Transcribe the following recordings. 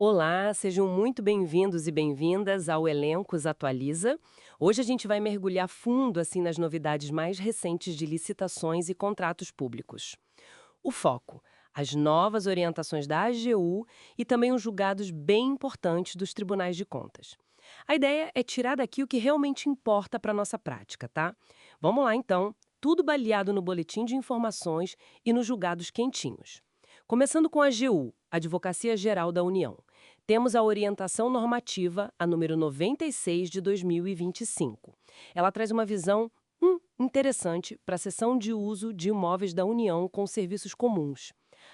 Olá, sejam muito bem-vindos e bem-vindas ao Elencos Atualiza. Hoje a gente vai mergulhar fundo assim nas novidades mais recentes de licitações e contratos públicos. O foco: as novas orientações da AGU e também os julgados bem importantes dos tribunais de contas. A ideia é tirar daqui o que realmente importa para a nossa prática, tá? Vamos lá então, tudo baleado no boletim de informações e nos julgados quentinhos. Começando com a AGU, Advocacia Geral da União. Temos a orientação normativa, a número 96 de 2025. Ela traz uma visão interessante para a cessão de uso de imóveis da União com serviços comuns.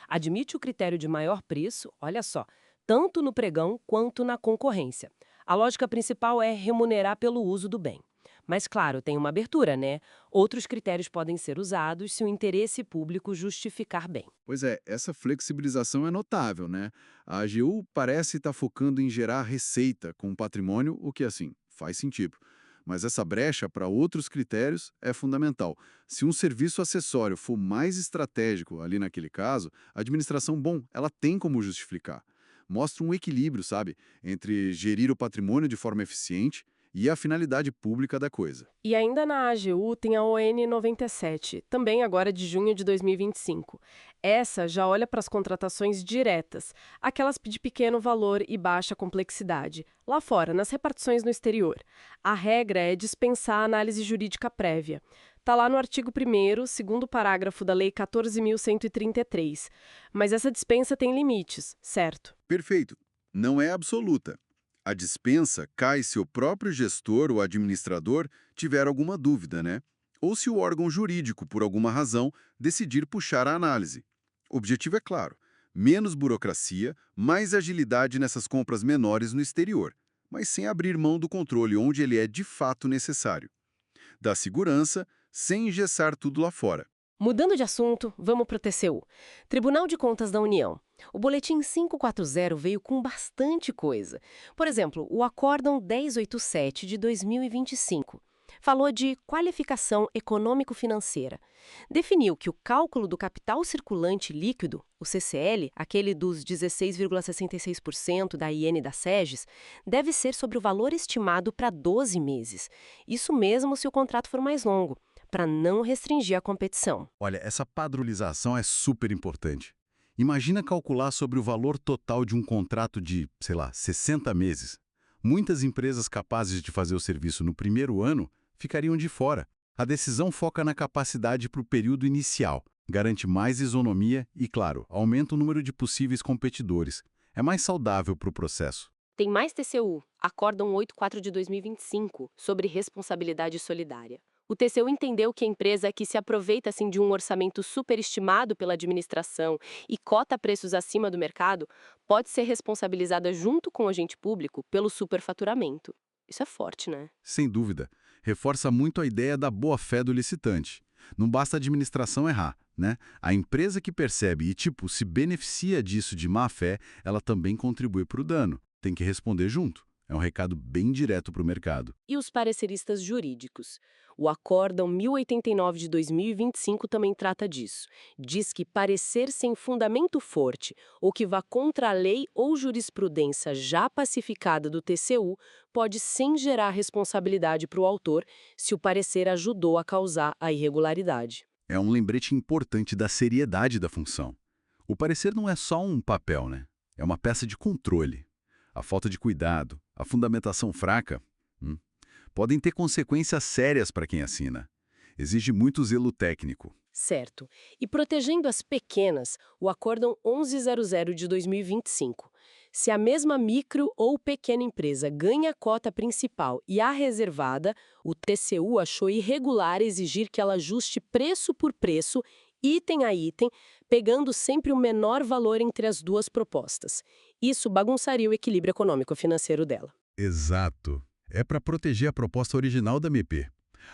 Admite o critério de maior preço, olha só, tanto no pregão quanto na concorrência. A lógica principal é remunerar pelo uso do bem. Mas, claro, tem uma abertura, né? Outros critérios podem ser usados se o interesse público justificar bem. Pois é, essa flexibilização é notável, né? A AGU parece estar focando em gerar receita com o patrimônio, o que, assim, faz sentido. Mas essa brecha para outros critérios é fundamental. Se um serviço acessório for mais estratégico ali naquele caso, a administração, bom, ela tem como justificar. Mostra um equilíbrio, sabe, entre gerir o patrimônio de forma eficiente e a finalidade pública da coisa. E ainda na AGU tem a ON 97, também agora de junho de 2025. Essa já olha para as contratações diretas, aquelas de pequeno valor e baixa complexidade, lá fora, nas repartições no exterior. A regra é dispensar a análise jurídica prévia. Está lá no artigo 1º, segundo parágrafo da Lei 14.133. Mas essa dispensa tem limites, certo? Perfeito. Não é absoluta. A dispensa cai se o próprio gestor ou administrador tiver alguma dúvida, né? Ou se o órgão jurídico, por alguma razão, decidir puxar a análise. O objetivo é claro: menos burocracia, mais agilidade nessas compras menores no exterior, mas sem abrir mão do controle onde ele é de fato necessário. Da segurança, sem engessar tudo lá fora. Mudando de assunto, vamos para o TCU. Tribunal de Contas da União. O Boletim 540 veio com bastante coisa. Por exemplo, o Acórdão 1087 de 2025 falou de qualificação econômico-financeira. Definiu que o cálculo do capital circulante líquido, o CCL, aquele dos 16,66% da IN da SEGES, deve ser sobre o valor estimado para 12 meses. Isso mesmo se o contrato for mais longo, para não restringir a competição. Olha, essa padronização é super importante. Imagina calcular sobre o valor total de um contrato de, sei lá, 60 meses. Muitas empresas capazes de fazer o serviço no primeiro ano ficariam de fora. A decisão foca na capacidade para o período inicial, garante mais isonomia e, claro, aumenta o número de possíveis competidores. É mais saudável para o processo. Tem mais TCU, Acórdão 84 de 2025, sobre responsabilidade solidária. O TCU entendeu que a empresa que se aproveita assim de um orçamento superestimado pela administração e cota preços acima do mercado pode ser responsabilizada junto com o agente público pelo superfaturamento. Isso é forte, né? Sem dúvida, reforça muito a ideia da boa-fé do licitante. Não basta a administração errar, né? A empresa que percebe e, tipo, se beneficia disso de má-fé, ela também contribui para o dano. Tem que responder junto. É um recado bem direto para o mercado. E os pareceristas jurídicos. O Acórdão 1089 de 2025 também trata disso. Diz que parecer sem fundamento forte ou que vá contra a lei ou jurisprudência já pacificada do TCU pode sim gerar responsabilidade para o autor se o parecer ajudou a causar a irregularidade. É um lembrete importante da seriedade da função. O parecer não é só um papel, né? É uma peça de controle. A falta de cuidado, a fundamentação fraca, podem ter consequências sérias para quem assina. Exige muito zelo técnico. Certo. E protegendo as pequenas, o Acórdão 1100 de 2025. Se a mesma micro ou pequena empresa ganha a cota principal e a reservada, o TCU achou irregular exigir que ela ajuste preço por preço, item a item, pegando sempre o menor valor entre as duas propostas. Isso bagunçaria o equilíbrio econômico-financeiro dela. Exato. É para proteger a proposta original da MP.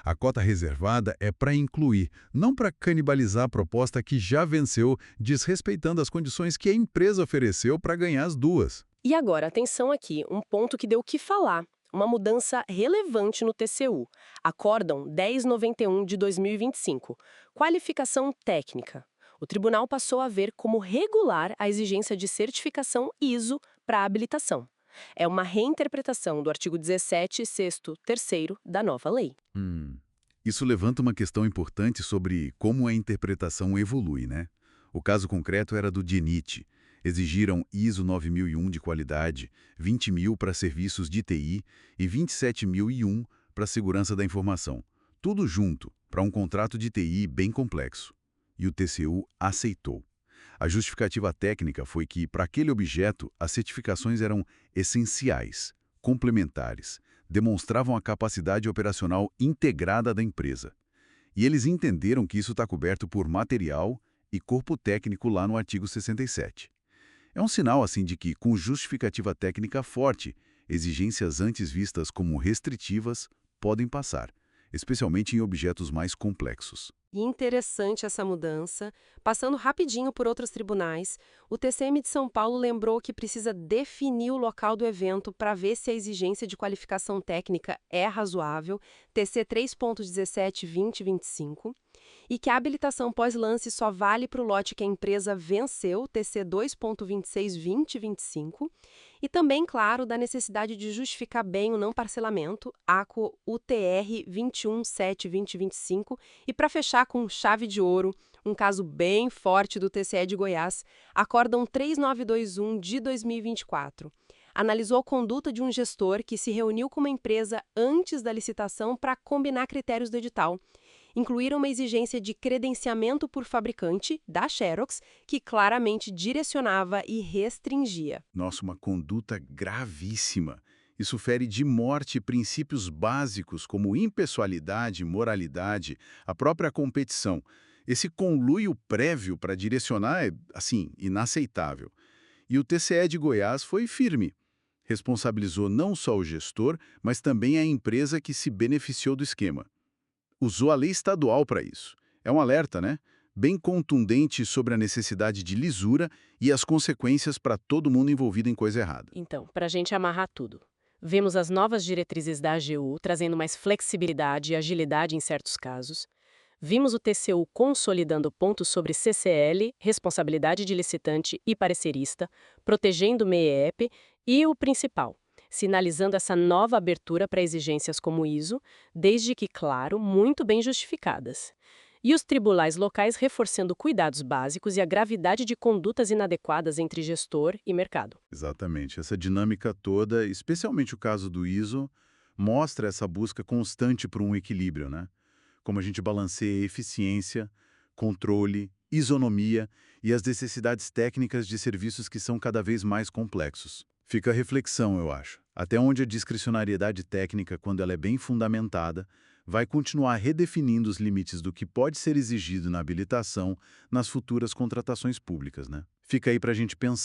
A cota reservada é para incluir, não para canibalizar a proposta que já venceu, desrespeitando as condições que a empresa ofereceu para ganhar as duas. E agora, atenção aqui, um ponto que deu o que falar. Uma mudança relevante no TCU. Acórdão 1091 de 2025. Qualificação técnica. O tribunal passou a ver como regular a exigência de certificação ISO para a habilitação. É uma reinterpretação do artigo 17, sexto, terceiro da nova lei. Isso levanta uma questão importante sobre como a interpretação evolui, né? O caso concreto era do DINIT. Exigiram ISO 9001 de qualidade, 20.000 para serviços de TI e 27.001 para segurança da informação. Tudo junto, para um contrato de TI bem complexo. E o TCU aceitou. A justificativa técnica foi que, para aquele objeto, as certificações eram essenciais, complementares, demonstravam a capacidade operacional integrada da empresa. E eles entenderam que isso está coberto por material e corpo técnico lá no artigo 67. É um sinal, assim, de que, com justificativa técnica forte, exigências antes vistas como restritivas podem passar, especialmente em objetos mais complexos. Interessante essa mudança. Passando rapidinho por outros tribunais, o TCM de São Paulo lembrou que precisa definir o local do evento para ver se a exigência de qualificação técnica é razoável, TC 3.17.2025, e que a habilitação pós-lance só vale para o lote que a empresa venceu, TC 2.26.2025, e também, claro, da necessidade de justificar bem o não parcelamento, ACO UTR 217.2025, e para fechar com chave de ouro, um caso bem forte do TCE de Goiás, Acórdão 3921 de 2024. Analisou a conduta de um gestor que se reuniu com uma empresa antes da licitação para combinar critérios do edital. Incluíram uma exigência de credenciamento por fabricante, da Xerox, que claramente direcionava e restringia. Nossa, uma conduta gravíssima. Isso fere de morte princípios básicos como impessoalidade, moralidade, a própria competição. Esse conluio prévio para direcionar é, assim, inaceitável. E o TCE de Goiás foi firme. Responsabilizou não só o gestor, mas também a empresa que se beneficiou do esquema. Usou a lei estadual para isso. É um alerta, né? Bem contundente sobre a necessidade de lisura e as consequências para todo mundo envolvido em coisa errada. Então, para a gente amarrar tudo, vemos as novas diretrizes da AGU trazendo mais flexibilidade e agilidade em certos casos. Vimos o TCU consolidando pontos sobre CCL, responsabilidade de licitante e parecerista, protegendo o MEEP e o principal, sinalizando essa nova abertura para exigências como ISO, desde que, claro, muito bem justificadas. E os tribunais locais reforçando cuidados básicos e a gravidade de condutas inadequadas entre gestor e mercado. Exatamente. Essa dinâmica toda, especialmente o caso do ISO, mostra essa busca constante por um equilíbrio, né? Como a gente balanceia eficiência, controle, isonomia e as necessidades técnicas de serviços que são cada vez mais complexos. Fica a reflexão, eu acho. Até onde a discricionariedade técnica, quando ela é bem fundamentada, vai continuar redefinindo os limites do que pode ser exigido na habilitação nas futuras contratações públicas, né? Fica aí para a gente pensar.